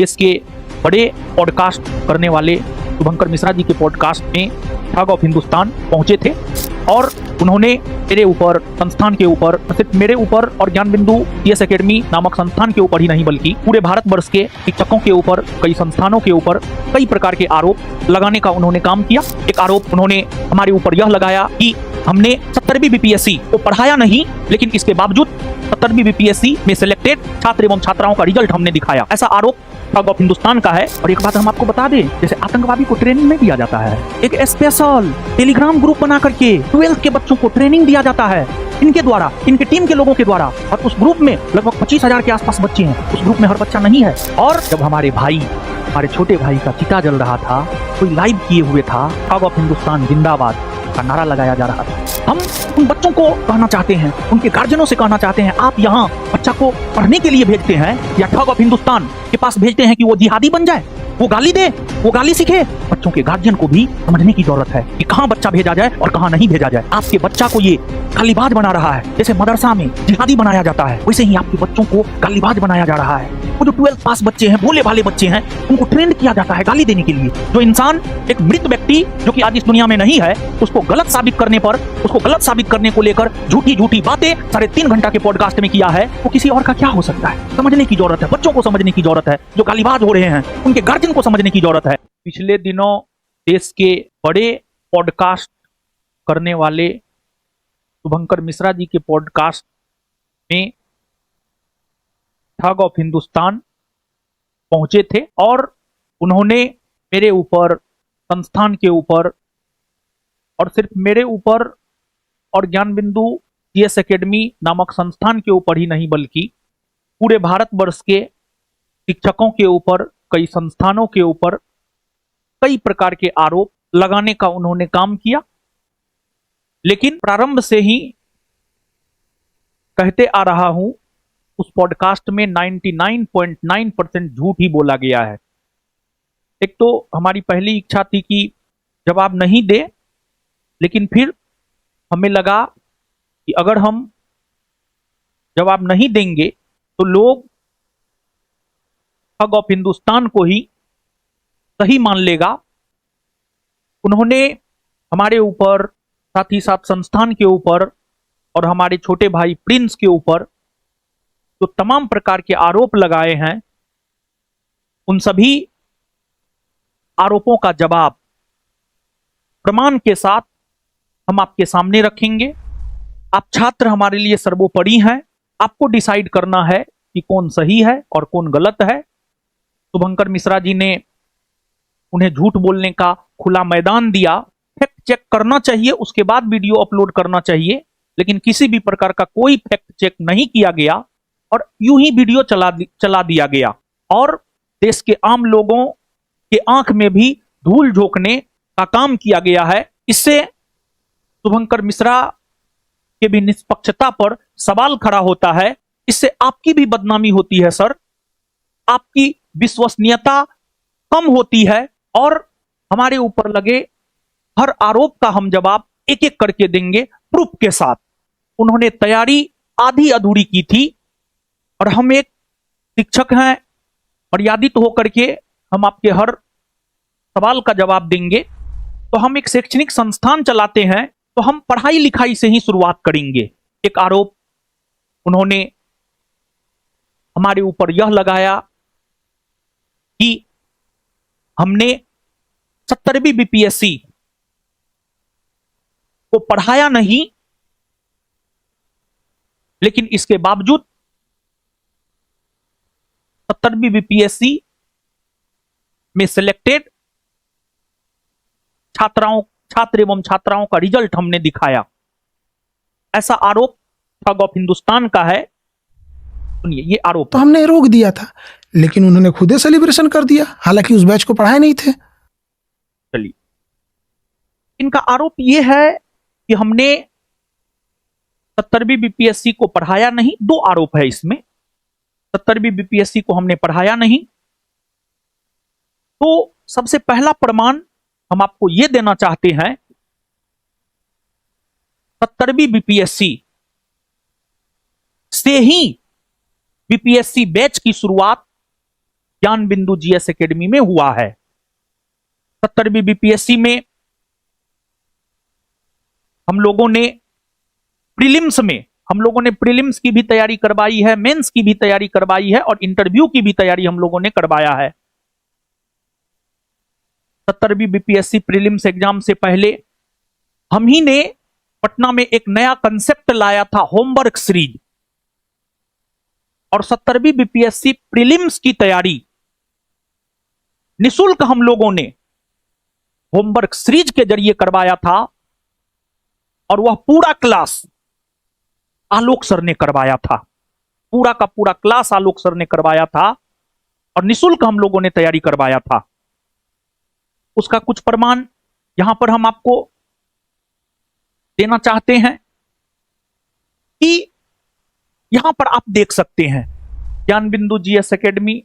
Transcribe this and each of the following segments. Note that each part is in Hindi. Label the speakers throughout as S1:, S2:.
S1: देश के बड़े पॉडकास्ट करने वाले शुभंकर मिश्रा जी के पॉडकास्ट में ठग ऑफ हिंदुस्तान पहुंचे थे और उन्होंने मेरे ऊपर, संस्थान के ऊपर, सिर्फ मेरे ऊपर और ज्ञान बिंदु CS एकेडमी नामक संस्थान के ऊपर ही नहीं बल्कि पूरे भारतवर्ष के शिक्षकों के ऊपर, कई संस्थानों के ऊपर कई प्रकार के आरोप लगाने का उन्होंने काम किया। एक आरोप उन्होंने हमारे ऊपर यह लगाया कि हमने 70वीं BPSC को पढ़ाया नहीं, लेकिन इसके बावजूद 70वीं BPSC में सिलेक्टेड छात्र एवं छात्राओं का रिजल्ट हमने दिखाया। ऐसा आरोप ठग ऑफ हिंदुस्तान का है। और एक बात हम आपको बता दें, जैसे आतंकवादी को ट्रेनिंग में दिया जाता है, एक स्पेशल टेलीग्राम ग्रुप बना करके 12th के बच्चों को ट्रेनिंग दिया जाता है इनके द्वारा, इनके टीम के लोगों के द्वारा। और उस ग्रुप में लगभग 25,000 के आसपास बच्चे हैं। उस ग्रुप में हर बच्चा नहीं है। और जब हमारे छोटे भाई का चिता जल रहा था, कोई लाइव किए हुए था, ठग ऑफ हिंदुस्तान जिंदाबाद का नारा लगाया जा रहा था। हम उन बच्चों को कहना चाहते हैं, उनके गार्जियनों से कहना चाहते हैं, आप यहाँ बच्चा को पढ़ने के लिए भेजते हैं या ठग ऑफ हिंदुस्तान के पास भेजते हैं कि वो जिहादी बन जाए, वो गाली दे, वो गाली सीखे। बच्चों के गार्जियन को भी समझने की जरूरत है कि कहाँ बच्चा भेजा जाए और कहाँ नहीं भेजा जाए। आपके बच्चा को ये गालीबाज बना रहा है, जैसे मदरसा में जिहादी बनाया जाता है, वैसे ही आपके बच्चों को गालीबाज बनाया जा रहा है। वो जो 12th पास बच्चे हैं, भोले भाले बच्चे हैं, उनको ट्रेंड किया जाता है गाली देने के लिए। जो इंसान, एक मृत व्यक्ति जो कि आज इस दुनिया में नहीं है, उसको गलत साबित करने को लेकर झूठी बातें 3.5 घंटा के पॉडकास्ट में किया है, वो किसी और का क्या हो सकता है? समझने की जरूरत है, बच्चों को समझने की जरूरत है। जो गालीबाज हो रहे हैं उनके गार्जियन को समझने की जरूरत है। पिछले दिनों देश के बड़े पॉडकास्ट करने वाले शुभंकर मिश्रा जी के पॉडकास्ट में ठग ऑफ हिंदुस्तान पहुंचे थे और उन्होंने मेरे ऊपर, संस्थान के ऊपर, और सिर्फ मेरे ऊपर और ज्ञान बिंदु CS एकेडमी नामक संस्थान के ऊपर ही नहीं बल्कि पूरे भारतवर्ष के शिक्षकों के ऊपर, कई संस्थानों के ऊपर कई प्रकार के आरोप लगाने का उन्होंने काम किया। लेकिन प्रारंभ से ही कहते आ रहा हूं, उस पॉडकास्ट में 99.9% झूठ ही बोला गया है। एक तो हमारी पहली इच्छा थी कि जवाब नहीं दे, लेकिन फिर हमें लगा कि अगर हम जवाब नहीं देंगे तो लोग ठग ऑफ हिंदुस्तान को ही सही मान लेगा। उन्होंने हमारे ऊपर, साथ ही साथ संस्थान के ऊपर और हमारे छोटे भाई प्रिंस के ऊपर जो तमाम प्रकार के आरोप लगाए हैं, उन सभी आरोपों का जवाब प्रमाण के साथ हम आपके सामने रखेंगे। आप छात्र हमारे लिए सर्वोपरि हैं। आपको डिसाइड करना है कि कौन सही है और कौन गलत है। शुभंकर मिश्रा जी ने उन्हें झूठ बोलने का खुला मैदान दिया। फैक्ट चेक करना चाहिए, उसके बाद वीडियो अपलोड करना चाहिए, लेकिन किसी भी प्रकार का कोई फैक्ट चेक नहीं किया गया और यूं ही वीडियो चला दिया गया। और देश के आम लोगों के आंख में भी धूल झोंकने का काम किया गया है। इससे शुभंकर मिश्रा के भी निष्पक्षता पर सवाल खड़ा होता है। इससे आपकी भी बदनामी होती है सर, आपकी विश्वसनीयता कम होती है और हमारे ऊपर लगे हर आरोप का हम जवाब एक एक करके देंगे प्रूफ के साथ। उन्होंने तैयारी आधी अधूरी की थी और हम एक शिक्षक हैं, मर्यादित होकर के हम आपके हर सवाल का जवाब देंगे। तो हम एक शैक्षणिक संस्थान चलाते हैं, तो हम पढ़ाई लिखाई से ही शुरुआत करेंगे। एक आरोप उन्होंने हमारे ऊपर यह लगाया कि हमने 70वीं BPSC को पढ़ाया नहीं, लेकिन इसके बावजूद 70वीं BPSC में सिलेक्टेड छात्र एवं छात्राओं का रिजल्ट हमने दिखाया। ऐसा आरोप ठग ऑफ हिंदुस्तान का है। सुनिए, ये आरोप
S2: तो हमने रोक दिया था, लेकिन उन्होंने खुद ही सेलिब्रेशन कर दिया, हालांकि उस बैच को पढ़ाए नहीं थे।
S1: चलिए, इनका आरोप यह है कि हमने 70वीं BPSC को पढ़ाया नहीं। 2 आरोप है इसमें। 70वीं BPSC को हमने पढ़ाया नहीं। तो सबसे पहला प्रमाण हम आपको यह देना चाहते हैं, 70वीं BPSC से ही BPSC बैच की शुरुआत ज्ञान बिंदु जीएस एकेडमी में हुआ है। 70वीं बीपीएससी में हम लोगों ने प्रीलिम्स की भी तैयारी करवाई है, मेंस की भी तैयारी करवाई है और इंटरव्यू की भी तैयारी हम लोगों ने करवाया है। 70वीं बीपीएससी प्रीलिम्स एग्जाम से पहले हम ही ने पटना में एक नया कंसेप्ट लाया था, होमवर्क सीरीज। और 70वीं बीपीएससी प्रीलिम्स की तैयारी निशुल्क हम लोगों ने होमवर्क सीरीज के जरिए करवाया था और वह पूरा क्लास आलोक सर ने करवाया था। पूरा का पूरा क्लास आलोक सर ने करवाया था और निशुल्क हम लोगों ने तैयारी करवाया था। उसका कुछ प्रमाण यहां पर हम आपको देना चाहते हैं कि यहां पर आप देख सकते हैं Gyan Bindu GS academy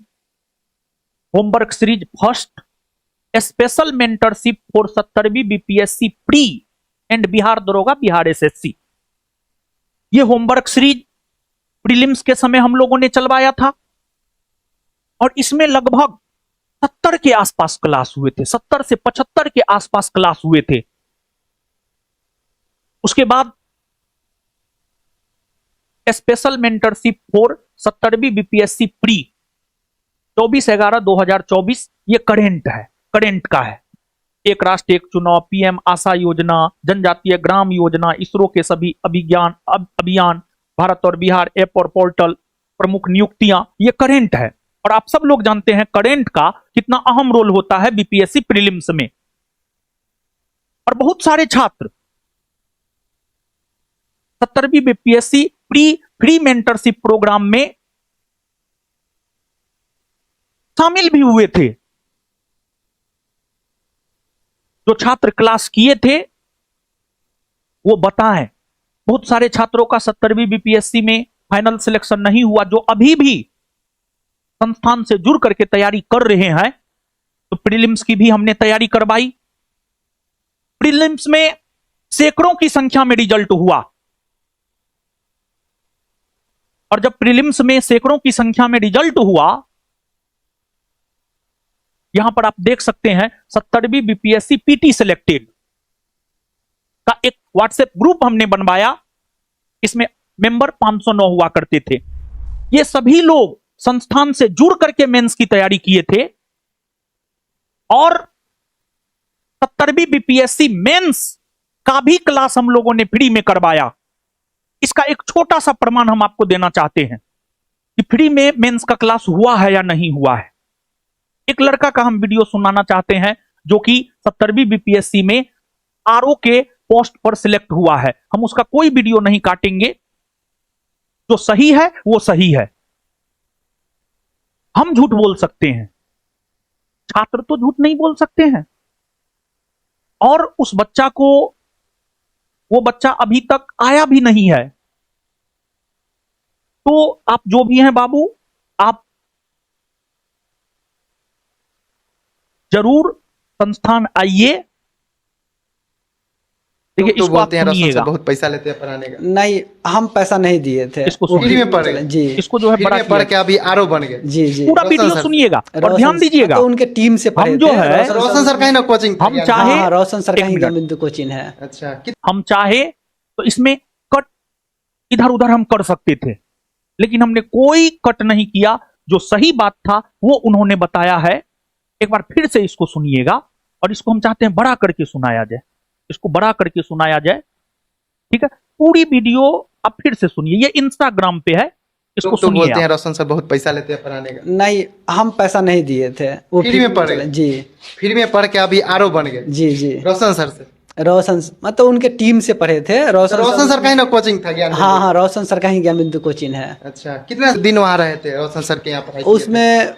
S1: homework series first special mentorship for 70वीं बीपीएससी प्री एंड बिहार दरोगा बिहार एसएससी। ये होमवर्क सीरीज प्रीलिम्स के समय हम लोगों ने चलवाया था और इसमें लगभग 70 के आसपास क्लास हुए थे, 70 से 75 के आसपास क्लास हुए थे। उसके बाद स्पेशल मेंटरशिप फॉर 70वीं बीपीएससी प्री 24/11/2024 ये करेंट का है। एक राष्ट्र एक चुनाव, पीएम आशा योजना, जनजातीय ग्राम योजना, इसरो के सभी अभियान, भारत और बिहार ऐप और पोर्टल, प्रमुख नियुक्तियां, ये करेंट है। और आप सब लोग जानते हैं करेंट का कितना अहम रोल होता है बीपीएससी प्रीलिम्स में। और बहुत सारे छात्र 70वीं बीपीएससी फ्री मेंटरशिप प्रोग्राम में शामिल भी हुए थे। जो छात्र क्लास किए थे वो बताएं। बहुत सारे छात्रों का 70वीं बीपीएससी में फाइनल सिलेक्शन नहीं हुआ, जो अभी भी संस्थान से जुड़ करके तैयारी कर रहे हैं। तो प्रीलिम्स की भी हमने तैयारी करवाई। प्रीलिम्स में सैकड़ों की संख्या में रिजल्ट हुआ और जब प्रीलिम्स में सैकड़ों की संख्या में रिजल्ट हुआ, यहां पर आप देख सकते हैं 70वीं बीपीएससी पीटी सिलेक्टेड का एक व्हाट्सएप ग्रुप हमने बनवाया। इसमें मेंबर 509 हुआ करते थे। ये सभी लोग संस्थान से जुड़ करके मेंस की तैयारी किए थे और 70वीं बीपीएससी मेंस का भी क्लास हम लोगों ने फ्री में करवाया। इसका एक छोटा सा प्रमाण हम आपको देना चाहते हैं कि फ्री में मेंस का क्लास हुआ है या नहीं हुआ है। एक लड़का का हम वीडियो सुनाना चाहते हैं जो कि 70वीं बीपीएससी में आरओ के पोस्ट पर सिलेक्ट हुआ है। हम उसका कोई वीडियो नहीं काटेंगे, जो सही है वो सही है। हम झूठ बोल सकते हैं, छात्र तो झूठ नहीं बोल सकते हैं। और उस बच्चा को, वो बच्चा अभी तक आया भी नहीं है। तो आप जो भी हैं बाबू, आप जरूर संस्थान आइए। देखिए,
S3: तो
S1: इसको आप
S3: बोलते हैं रोशन
S1: सुनिएगा।
S3: सर बहुत पैसा लेते हैं पढ़ाने का।
S4: नहीं, हम पैसा नहीं दिए थे।
S1: इसको
S3: फ्री
S1: सुनिए।
S3: में पढ़ गए।
S4: जी,
S1: इसको जो है
S3: फ्री
S1: बड़ा
S3: में पढ़
S1: किया।
S3: के अभी आरओ बन गए।
S4: जी जी।
S1: पूरा
S3: रोशन
S1: वीडियो
S3: सर।
S1: सुनिएगा और
S4: रोशन
S1: ध्यान दीजिएगा।
S4: तो उनके टीम से पढ़े
S1: हम जो
S4: थे।
S1: है,
S3: रोशन सर का ही ना कोचिंग
S1: हम चाहे
S4: हाँ, रोशन सर का
S1: एक
S4: ही
S1: मिनट।
S4: बिंदु कोचिंग है।
S3: अच्छा
S1: हम चाहे तो इसमें कट इधर उधर हम कर सकते थे, लेकिन हमने कोई कट नहीं किया। जो सही बात था वो उन्होंने बताया है। एक बार फिर से इसको सुनिएगा और इसको हम चाहते हैं बड़ा करके सुनाया जाए। इसको बड़ा करके सुनाया जाए, ठीक है। पूरी वीडियो आप फिर से सुनिए, ये इंस्टाग्राम पे है, इसको
S3: तो
S1: सुनिए
S3: बोलते हैं
S1: आप।
S3: रोशन सर बहुत पैसा लेते हैं पढ़ाने का।
S4: नहीं, हम पैसा नहीं दिए थे। वो
S3: फ्री में पढ़े।
S4: जी
S3: फ्री में पढ़ के अभी आरओ बन गए
S4: जी जी।
S3: रोशन सर से।
S4: रोशन मतलब उनके टीम से पढ़े थे।
S3: रोशन सर का ही ना कोचिंग था ज्ञान
S4: हाँ हाँ, रोशन सर का ही ज्ञान बिंदु कोचिंग है।
S3: अच्छा, कितने दिन वहां रहे थे रोशन सर के यहाँ पढ़ाई किए थे?
S4: उसमें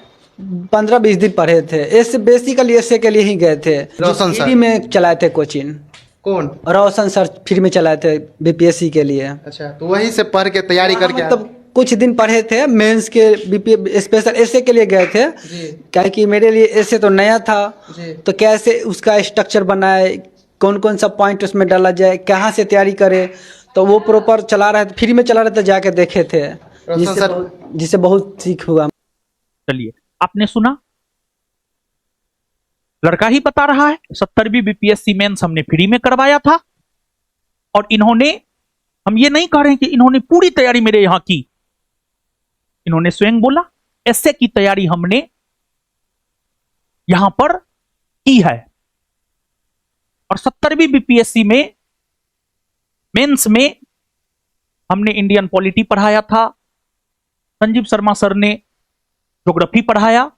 S4: 15-20 दिन पढ़े थे। ऐसे बेसिकली ऐसे के लिए ही गए थे।
S3: रोशन सर।
S4: फ्री में चलाए थे कोचिंग।
S3: कौन?
S4: रोशन सर फ्री में चलाए थे बीपीएससी के लिए।
S3: अच्छा, तो वहीं से पढ़ के तैयारी करके आए।
S4: मतलब कुछ दिन पढ़े थे। मेंस के बीपी स्पेशल ऐसे के लिए गए थे,
S3: जी
S4: क्या कि मेरे लिए ऐसे तो नया था।
S3: जी।
S4: तो कैसे उसका स्ट्रक्चर बनाए, कौन कौन सा पॉइंट उसमें डाला जाए, कहाँ से तैयारी करे, तो वो प्रॉपर चला रहे थे, फ्री में चला रहे थे, जाके देखे थे,
S3: रोशन सर।
S4: जिससे बहुत सीख हुआ।
S1: चलिए, आपने सुना, लड़का ही बता रहा है 70वीं बीपीएससी मेंस हमने फ्री में करवाया था, और इन्होंने, हम ये नहीं कह रहे हैं कि इन्होंने पूरी तैयारी मेरे यहां की, इन्होंने स्वयं बोला एसए की तैयारी हमने यहां पर की है। और 70वीं बीपीएससी में मेंस में हमने इंडियन पॉलिटी पढ़ाया था, संजीव शर्मा सर ने ज्योग्राफी पढ़ाया,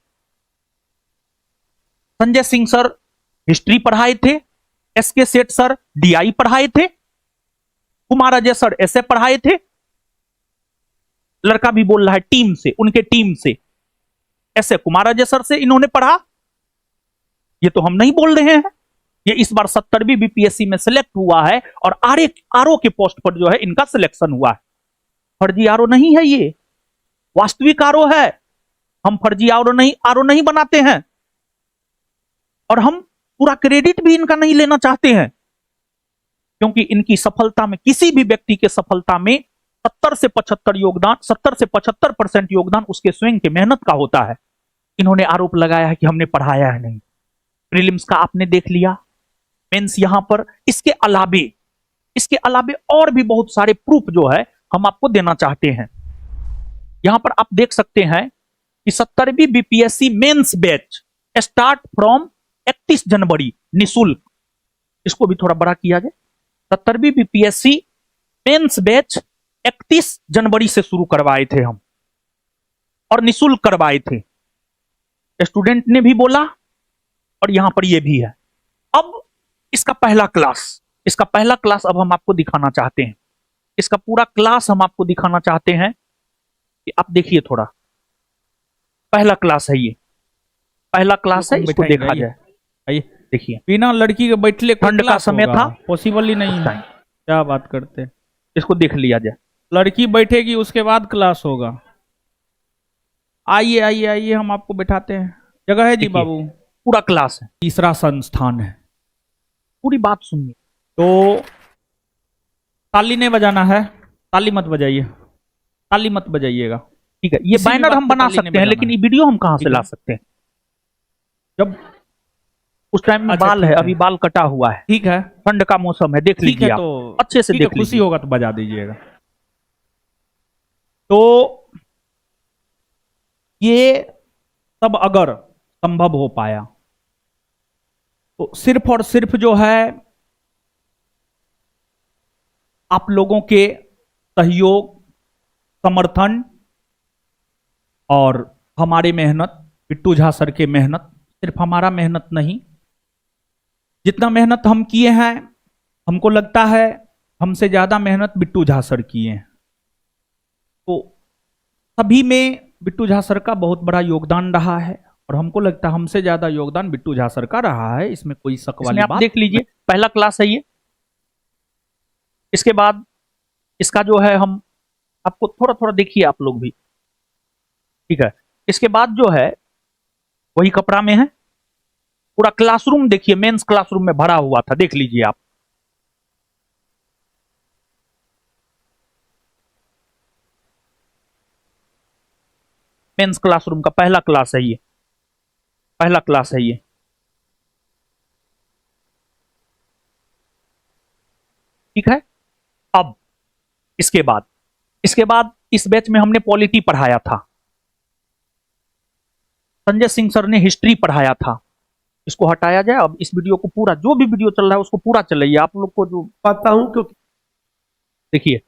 S1: संजय सिंह सर हिस्ट्री पढ़ाए थे, एसके सेठ सर डीआई पढ़ाए थे, कुमार अजय सर एसए पढ़ाए थे। लड़का भी बोल रहा है टीम से, उनके टीम से, ऐसे कुमार अजय सर से इन्होंने पढ़ा। ये तो हम नहीं बोल रहे हैं, ये इस बार 70वीं बीपीएससी में सिलेक्ट हुआ है और आरओ के पोस्ट पर जो है इनका सिलेक्शन हुआ है। फर्जी आरओ नहीं है, ये वास्तविक आरओ है। हम फर्जी आरओ नहीं बनाते हैं, और हम पूरा क्रेडिट भी इनका नहीं लेना चाहते हैं, क्योंकि इनकी सफलता में, किसी भी व्यक्ति के सफलता में 70 से 75% योगदान उसके स्वयं के मेहनत का होता है। इन्होंने आरोप लगाया है कि हमने पढ़ाया है नहीं। प्रीलिम्स का आपने देख लिया, मेंस यहां पर, इसके अलावे और भी बहुत सारे प्रूफ जो है हम आपको देना चाहते हैं। यहां पर आप देख सकते हैं कि 70वीं BPSC mains batch start from 31 January निशुल्क। इसको भी थोड़ा बड़ा किया जाए। 70वीं बीपीएससी मेंस बैच 31 जनवरी से शुरू करवाए थे हम, और निशुल्क करवाए थे। स्टूडेंट ने भी बोला, और यहां पर यह भी है। अब इसका पहला क्लास अब हम आपको दिखाना चाहते हैं। इसका पूरा क्लास हम आपको दिखाना चाहते हैं कि आप देखिए थोड़ा। पहला क्लास है ये, पहला क्लास है, इसको देखा जाए।
S5: आइए
S1: देखिए,
S5: बिना लड़की के बैठले
S1: ठंड का समय था,
S5: पॉसिबल ही नहीं है। क्या बात करते हैं,
S1: इसको देख लिया जाए।
S5: लड़की बैठेगी उसके बाद क्लास होगा। आइए आइए आइए, हम आपको बैठाते हैं। जगह है जी
S1: देखिए,
S5: बाबू।
S1: पूरा क्लास है,
S5: तीसरा संस्थान है।
S1: पूरी बात सुनिए।
S5: तो ताली नहीं बजाना है, ताली मत बजाइए, ताली मत बजाइएगा।
S1: ठीक है, ये
S5: किसी भी
S1: बैनर
S5: बात
S1: हम
S5: पे
S1: बना
S5: ताली नहीं
S1: सकते हैं,
S5: बजाना
S1: लेकिन
S5: है।
S1: ये वीडियो हम कहां से
S5: ठीक
S1: ला
S5: है।
S1: सकते हैं?
S5: जब
S1: उस टाइम में
S5: अच्छा,
S1: बाल
S5: ठीक
S1: है,
S5: है।
S1: अभी बाल कटा हुआ है,
S5: ठीक है,
S1: ठंड का मौसम है, देख
S5: ठीक
S1: लीजिए
S5: है।
S1: आप,
S5: तो
S1: अच्छे से
S5: ठीक है,
S1: देख
S5: खुशी
S1: लीजिए।
S5: होगा तो बजा दीजिएगा। तो ये सब अगर संभव हो पाया तो सिर्फ और सिर्फ जो है आप लोगों के सहयोग, समर्थन और हमारे मेहनत, बिट्टू झा सर के मेहनत, सिर्फ हमारा मेहनत नहीं, जितना मेहनत हम किए हैं, हमको लगता है हमसे ज्यादा मेहनत बिट्टू झा सर किए हैं। तो सभी में बिट्टू झा सर का बहुत बड़ा योगदान रहा है, और हमको लगता है हमसे ज्यादा योगदान बिट्टू झा सर का रहा है। इसमें कोई शक वाली
S1: इसमें आप
S5: बात
S1: देख लीजिए, पहला क्लास है ये। इसके बाद इसका जो है, हम आपको थोड़ा थोड़ा देखिए आप लोग भी, ठीक है। इसके बाद जो है वही कपड़ा में है। पूरा क्लासरूम देखिए, मेंस क्लासरूम में भरा हुआ था, देख लीजिए आप। मेंस क्लासरूम का पहला क्लास है ये, पहला क्लास है ये। ठीक है। अब इसके बाद इस बैच में हमने पॉलिटी पढ़ाया था, संजय सिंह सर ने हिस्ट्री पढ़ाया था। इसको हटाया जाए। अब इस वीडियो को पूरा, जो भी वीडियो चल रहा है उसको पूरा चलाइए। आप लोग को जो
S6: पाता हूँ क्योंकि
S1: देखिए,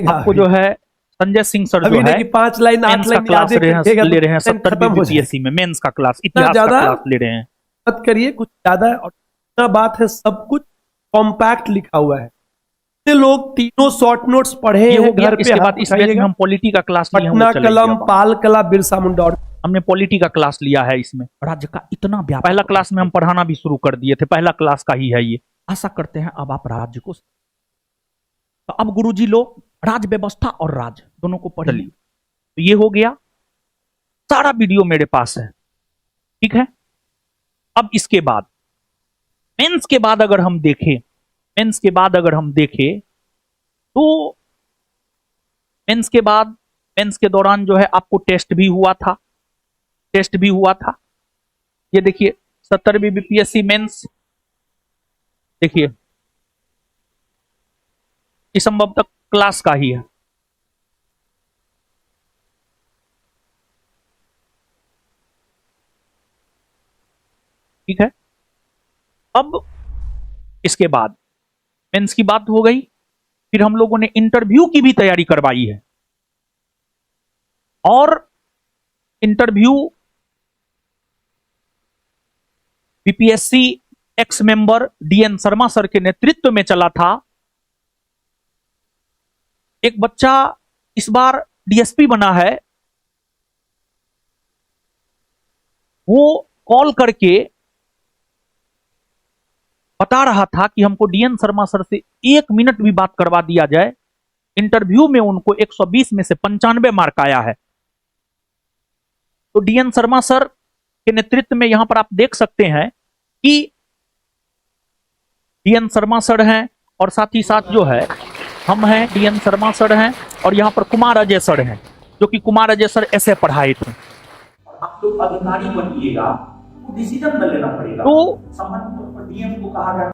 S1: आपको जो है संजय सिंह सर जो
S6: अभी
S1: है
S6: देखिए 5 लाइन 8
S1: मेंस का
S6: लाइन
S1: क्लास
S6: यादें करिएगा
S1: ले रहे हैं,
S6: तो
S1: 70वीं
S6: खत्म हो
S1: बीपीएससी में मेंस का क्लास, इतिहास का
S6: ज्यादा
S1: क्लास ले रहे हैं।
S6: मत करिए, कुछ ज्यादा है। और इतना बात है, सब कुछ कॉम्पैक्ट लिखा हुआ है। इतने लोग तीनों शॉर्ट नोट्स पढ़े
S1: ये हो
S6: हैं
S1: गया।
S6: घर पे,
S1: इसके
S6: हाथ
S1: बाद इस बैच में
S6: उठाइएगा।
S1: हम पॉलिटी का क्लास लिए हैं, वो
S6: पटना
S1: चलेगी
S6: कलम,
S1: अब।
S6: पाल कला, बिरसा मुंडा। और
S1: हमने पॉलिटी का क्लास लिया है इसमें।
S5: राज्य का इतना व्यापक,
S1: पहला क्लास में हम पढ़ाना भी शुरू कर दिए थे, पहला क्लास का ही है ये।
S5: आशा करते हैं अब आप राज्य को, तो अब गुरुजी लोग राज्य व्यवस्था और राज्य दोनों को पढ़
S1: चलिए, तो ये हो गया। सारा वीडियो मेरे पास है, ठीक है। अब इसके बाद मेंस के बाद अगर हम देखें, तो मेंस के दौरान जो है आपको टेस्ट भी हुआ था, टेस्ट भी हुआ था। ये देखिए 70वीं बीपीएससी मेंस, देखिए ये संभवतः क्लास का ही है। ठीक है, अब इसके बाद मेंस की बात हो गई, फिर हम लोगों ने इंटरव्यू की भी तैयारी करवाई है। और interview BPSC ex member DN Sharma sir के नेतृत्व में चला था। एक बच्चा इस बार डीएसपी बना है, वो कॉल करके बता रहा था कि हमको डीएन शर्मा सर से 1 मिनट भी बात करवा दिया जाए। इंटरव्यू में उनको 120 में से 95 मार्क आया है। तो डीएन शर्मा सर के नेतृत्व में यहां पर आप देख सकते हैं कि डीएन शर्मा सर हैं और साथ ही साथ जो है हम हैं, डीएन शर्मा सर हैं और यहां पर कुमार अजय सर हैं, जो कि कुमार अजय सर ऐसे पढ़ाए थे।
S5: आप लोग अधिकारी बनिएगा, डिसीजन न लेना पड़ेगा।
S1: तो
S5: डीएम को कहा जाए,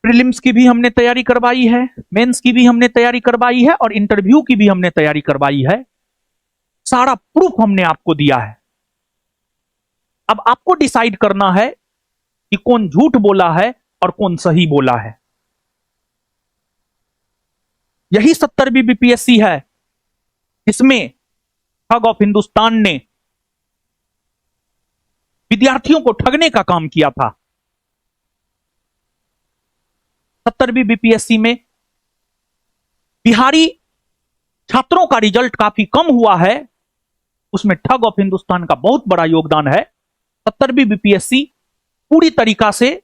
S1: प्रीलिम्स की भी हमने तैयारी करवाई है, मेंस की भी हमने तैयारी करवाई है और इंटरव्यू की भी हमने तैयारी करवाई है। सारा प्रूफ हमने आपको दिया है। अब आपको डिसाइड करना है कि कौन झूठ बोला है और कौन सही बोला है। यही 70वीं बीपीएससी है जिसमें ठग ऑफ हिंदुस्तान ने विद्यार्थियों को ठगने का काम किया था। 70वीं बीपीएससी में बिहारी छात्रों का रिजल्ट काफी कम हुआ है, उसमें ठग ऑफ हिंदुस्तान का बहुत बड़ा योगदान है। 70वीं बीपीएससी पूरी तरीका से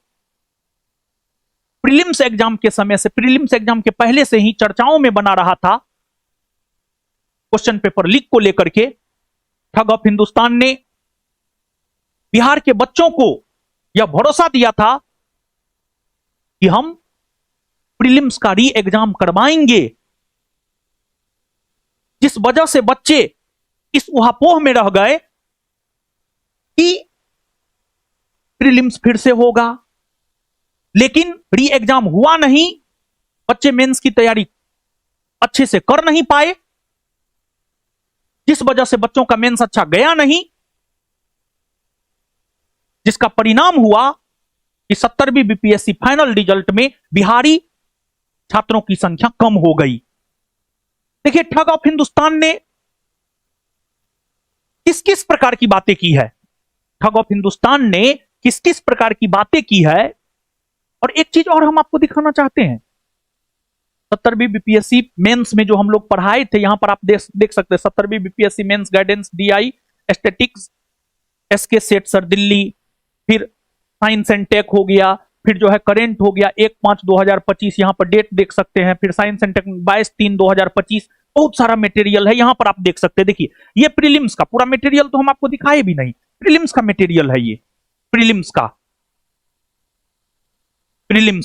S1: प्रीलिम्स एग्जाम के समय से, प्रीलिम्स एग्जाम के पहले से ही चर्चाओं में बना रहा था। क्वेश्चन पेपर लीक को लेकर के ठग ऑफ हिंदुस्तान ने बिहार के बच्चों को यह भरोसा दिया था कि हम प्रीलिम्स का री एग्जाम करवाएंगे, जिस वजह से बच्चे इस उहापोह में रह गए कि प्रीलिम्स फिर से होगा, लेकिन री एग्जाम हुआ नहीं। बच्चे मेंस की तैयारी अच्छे से कर नहीं पाए, जिस वजह से बच्चों का मेंस अच्छा गया नहीं, जिसका परिणाम हुआ कि 70वीं बीपीएससी फाइनल रिजल्ट में बिहारी छात्रों की संख्या कम हो गई। देखिए ठग ऑफ हिंदुस्तान ने किस किस प्रकार की बातें की है, ठग ऑफ हिंदुस्तान ने किस किस प्रकार की बातें की है। और एक चीज और हम आपको दिखाना चाहते हैं, 70वीं बीपीएससी मेंस में जो हम लोग पढ़ाए थे, यहां पर आप देख सकते हैं 70वीं BPSC mains guidance DI statics SK Seth sir Delhi, फिर साइंस एंड टेक हो गया, फिर जो है करेंट हो गया 1/5/2025, यहां पर डेट देख सकते हैं, फिर साइंस एंड टेक 22/3/2025। बहुत सारा मटेरियल है यहां पर आप देख सकते हैं। देखिए ये प्रीलिम्स का पूरा मटेरियल तो हम आपको दिखाए भी नहीं, प्रीलिम्स का मटेरियल है ये, प्रीलिम्स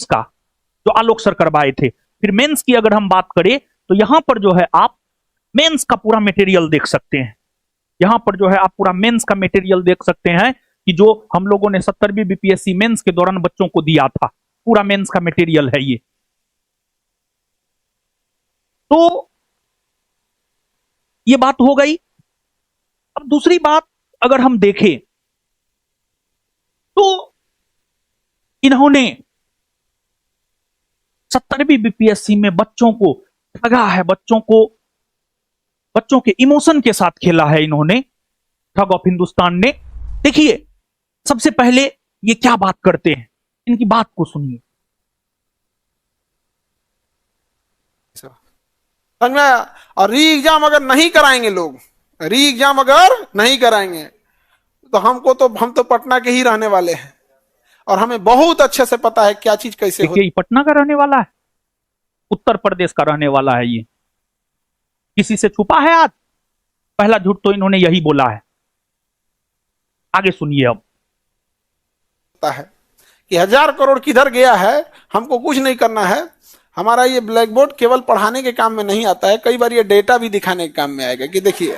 S1: का जो आलोक सर करवाए थे। फिर मेंस की अगर हम बात करें तो यहां पर जो है आप मेंस का पूरा मटेरियल देख सकते हैं। यहां पर जो है आप पूरा मेंस का मटेरियल देख सकते हैं कि जो हम लोगों ने 70वीं बीपीएससी मेंस के दौरान बच्चों को दिया था, पूरा मेंस का मटेरियल है ये। तो ये बात हो गई। अब दूसरी बात अगर हम देखें तो इन्होंने 70वीं बीपीएससी में बच्चों को ठगा है, बच्चों के इमोशन के साथ खेला है इन्होंने, ठग ऑफ हिंदुस्तान ने। देखिए सबसे पहले ये क्या बात करते हैं, इनकी बात को सुनिए।
S7: समझ में आया? और री एग्जाम अगर नहीं कराएंगे लोग, री एग्जाम अगर नहीं कराएंगे तो हम तो पटना के ही रहने वाले हैं और हमें बहुत अच्छे से पता है क्या चीज कैसे होती है।
S1: ये पटना का रहने वाला है, उत्तर प्रदेश का रहने वाला है, ये किसी से छुपा है आज? पहला झूठ तो इन्होंने यही बोला है। आगे सुनिए अब।
S7: है कि 1000 करोड़ किधर गया है, हमको कुछ नहीं करना है। हमारा ये ब्लैक बोर्ड केवल पढ़ाने के काम में नहीं आता है, कई बार ये डेटा भी दिखाने के काम में आएगा कि देखिए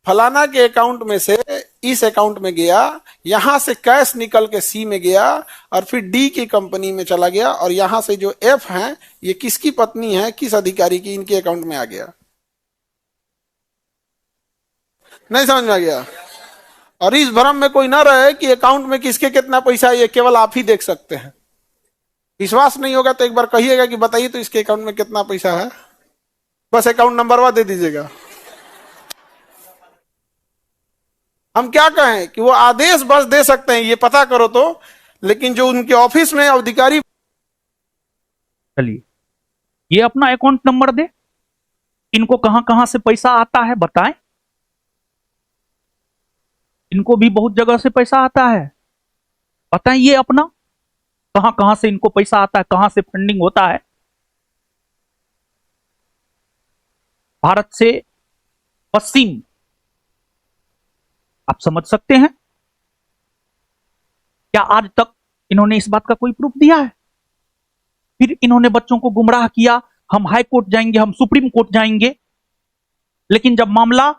S7: फलाना के अकाउंट में से इस अकाउंट में गया, यहां से कैश निकल के सी में गया और फिर डी की कंपनी में चला गया, और यहां से जो एफ है ये किसकी पत्नी है, किस अधिकारी की, इनके अकाउंट में आ गया। नहीं समझ में आ गया? और इस भ्रम में कोई ना रहे कि अकाउंट में किसके कितना पैसा है, ये केवल आप ही देख सकते हैं। विश्वास नहीं होगा तो एक बार कहिएगा कि बताइए तो इसके अकाउंट में कितना पैसा है, बस अकाउंट नंबर दे दीजिएगा। हम क्या कहें कि वो आदेश बस दे सकते हैं ये पता करो तो, लेकिन जो उनके ऑफिस में अधिकारी।
S1: चलिए, ये अपना अकाउंट नंबर दे, इनको कहां कहां से पैसा आता है बताएं। इनको भी बहुत जगह से पैसा आता है, बताएं ये अपना कहां कहां से इनको पैसा आता है, कहां से फंडिंग होता है। भारत से पश्चिम, आप समझ सकते हैं। क्या आज तक इन्होंने इस बात का कोई प्रूफ दिया है? फिर इन्होंने बच्चों को गुमराह किया, हम हाई कोर्ट जाएंगे, हम सुप्रीम कोर्ट जाएंगे, लेकिन जब मामला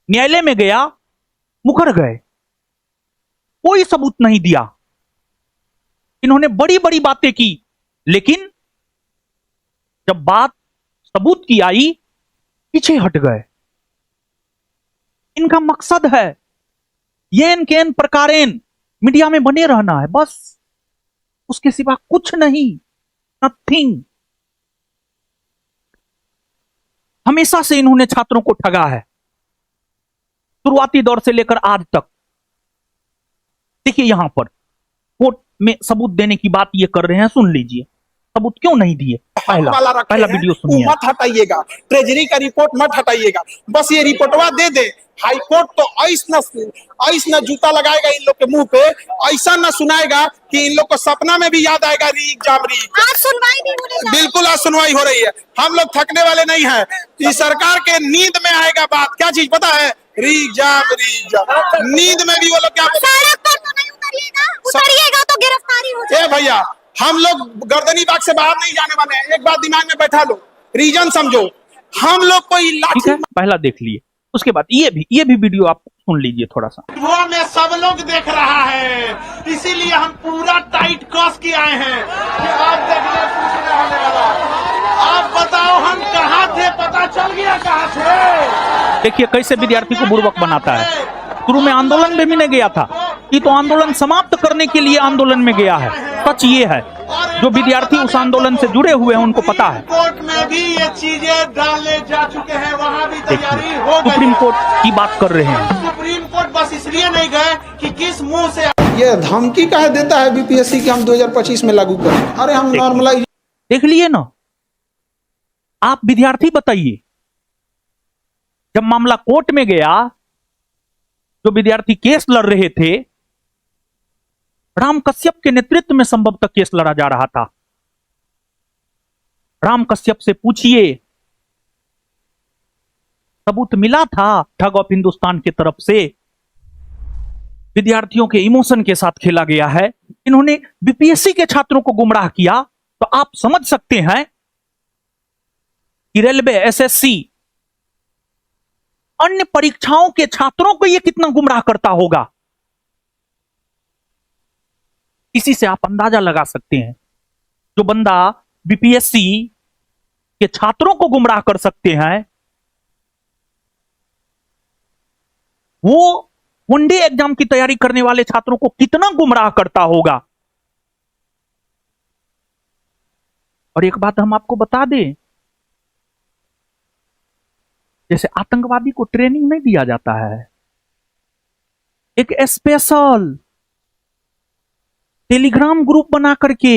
S1: न्यायालय में गया मुकर गए, कोई सबूत नहीं दिया। इन्होंने बड़ी बड़ी बातें की, लेकिन जब बात सबूत की आई पीछे हट गए। इनका मकसद है येन केन प्रकारेन मीडिया में बने रहना है, बस, उसके सिवा कुछ नहीं, नथिंग। हमेशा से इन्होंने छात्रों को ठगा है, शुरुआती दौर से लेकर आज तक। देखिए यहां पर कोर्ट में सबूत देने की बात ये कर रहे हैं, सुन लीजिए सबूत क्यों नहीं दिए। पहला वीडियो सुनिए।
S7: मत हटाइएगा, ट्रेजरी का रिपोर्ट मत हटाइएगा, बस ये रिपोर्टवा दे दे। हाई कोर्ट तो ऐसा जूता लगाएगा इन लोग के मुंह पे, ऐसा न सुनाएगा कि इन लोग को सपना में भी याद आएगा री एग्जाम री।
S8: आज सुनवाई नहीं होने जा रही।
S7: बिल्कुल आज सुनवाई हो रही है, हम लोग थकने वाले नहीं हैं। इस सरकार के नींद में आएगा बात, क्या चीज पता है? री एग्जाम नींद में भी वो लोग क्या
S8: सड़क पर तो नहीं उतरिएगा, उतरिएगा तो गिरफ्तारी हो जाएगी।
S7: भैया हम लोग गर्दनी बाग से बाहर नहीं जाने वाले हैं, एक बात दिमाग में बैठा लो, रीजन समझो। हम लोग कोई
S1: ठीक है, पहला देख लिए, उसके बाद ये भी वीडियो आप सुन लीजिए थोड़ा सा।
S9: वो में सब लोग देख रहा है, इसीलिए हम पूरा टाइट कस के आए हैं कि आप देखने कुछ नहीं होने वाला। आप बताओ हम कहाँ थे, पता चल गया कहाँ थे।
S1: देखिए कैसे विद्यार्थी को बुर्बक बनाता है। शुरू में आंदोलन में भी नहीं गया था, ये तो आंदोलन समाप्त करने के लिए आंदोलन में गया है। सच ये है, जो विद्यार्थी उस आंदोलन से जुड़े हुए हैं उनको पता है।
S9: कोर्ट में भी ये चीजें डाले जा चुके हैं, वहाँ भी तैयारी हो गई।
S1: सुप्रीम कोर्ट की बात कर रहे हैं।
S9: सुप्रीम कोर्ट बस इसलिए नहीं गए कि किस मुंह से
S7: ये धमकी कह देता है बीपीएससी की हम 2025 में लागू करें। अरे हम नॉर्मलाइज
S1: देख लिए ना, आप विद्यार्थी बताइए, जब मामला कोर्ट में गया, जो विद्यार्थी केस लड़ रहे थे, राम कश्यप के नेतृत्व में संभवतः केस लड़ा जा रहा था। राम कश्यप से पूछिए, सबूत मिला था ठग ऑफ हिंदुस्तान की तरफ से। विद्यार्थियों के इमोशन के साथ खेला गया है। इन्होंने बीपीएससी के छात्रों को गुमराह किया, तो आप समझ सकते हैं कि रेलवे, एसएससी, अन्य परीक्षाओं के छात्रों को यह कितना गुमराह करता होगा। इसी से आप अंदाजा लगा सकते हैं, जो बंदा बीपीएससी के छात्रों को गुमराह कर सकते हैं, वो वनडे एग्जाम की तैयारी करने वाले छात्रों को कितना गुमराह करता होगा। और एक बात हम आपको बता दें, जैसे आतंकवादी को ट्रेनिंग नहीं दिया जाता है, एक स्पेशल टेलीग्राम ग्रुप बना करके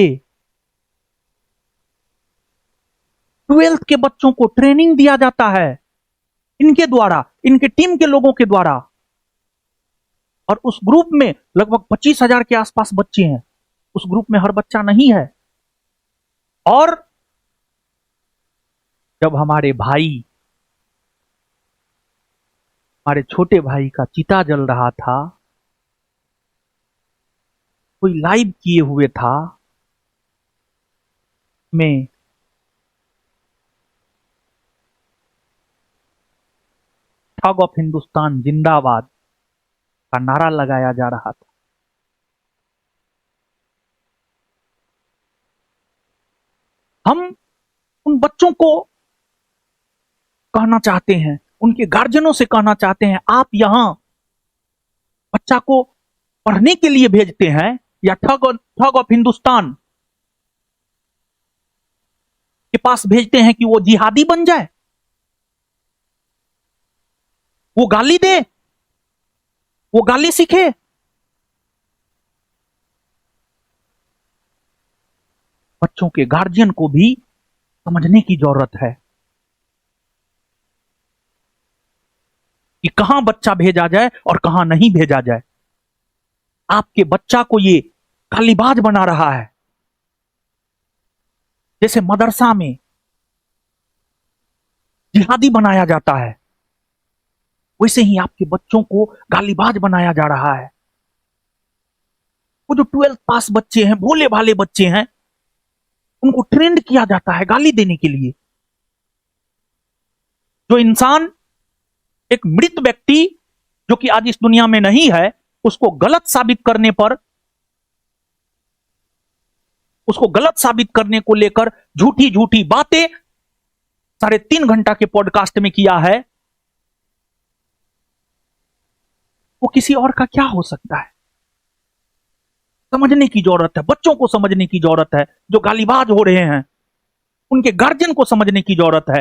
S1: 12th के बच्चों को ट्रेनिंग दिया जाता है, इनके द्वारा, इनके टीम के लोगों के द्वारा। और उस ग्रुप में लगभग 25,000 के आसपास बच्चे हैं। उस ग्रुप में हर बच्चा नहीं है। और जब हमारे भाई, हमारे छोटे भाई का चिता जल रहा था, कोई लाइव किए हुए था, मैं ठग ऑफ हिंदुस्तान जिंदाबाद का नारा लगाया जा रहा था। हम उन बच्चों को कहना चाहते हैं, उनके गार्जियनों से कहना चाहते हैं, आप यहां बच्चा को पढ़ने के लिए भेजते हैं या ठग ऑफ हिंदुस्तान के पास भेजते हैं कि वो जिहादी बन जाए, वो गाली दे, वो गाली सीखे। बच्चों के गार्जियन को भी समझने की जरूरत है कि कहां बच्चा भेजा जाए और कहां नहीं भेजा जाए। आपके बच्चा को ये गालीबाज बना रहा है। जैसे मदरसा में जिहादी बनाया जाता है, वैसे ही आपके बच्चों को गालीबाज बनाया जा रहा है। वो जो 12th पास बच्चे हैं, भोले भाले बच्चे हैं, उनको ट्रेंड किया जाता है गाली देने के लिए। जो इंसान, एक मृत व्यक्ति जो कि आज इस दुनिया में नहीं है, उसको गलत साबित करने पर, उसको गलत साबित करने को लेकर झूठी झूठी बातें 3.5 घंटा के पॉडकास्ट में किया है, वो किसी और का क्या हो सकता है? समझने की जरूरत है, बच्चों को समझने की जरूरत है। जो गालीबाज हो रहे हैं, उनके गार्जियन को समझने की जरूरत है।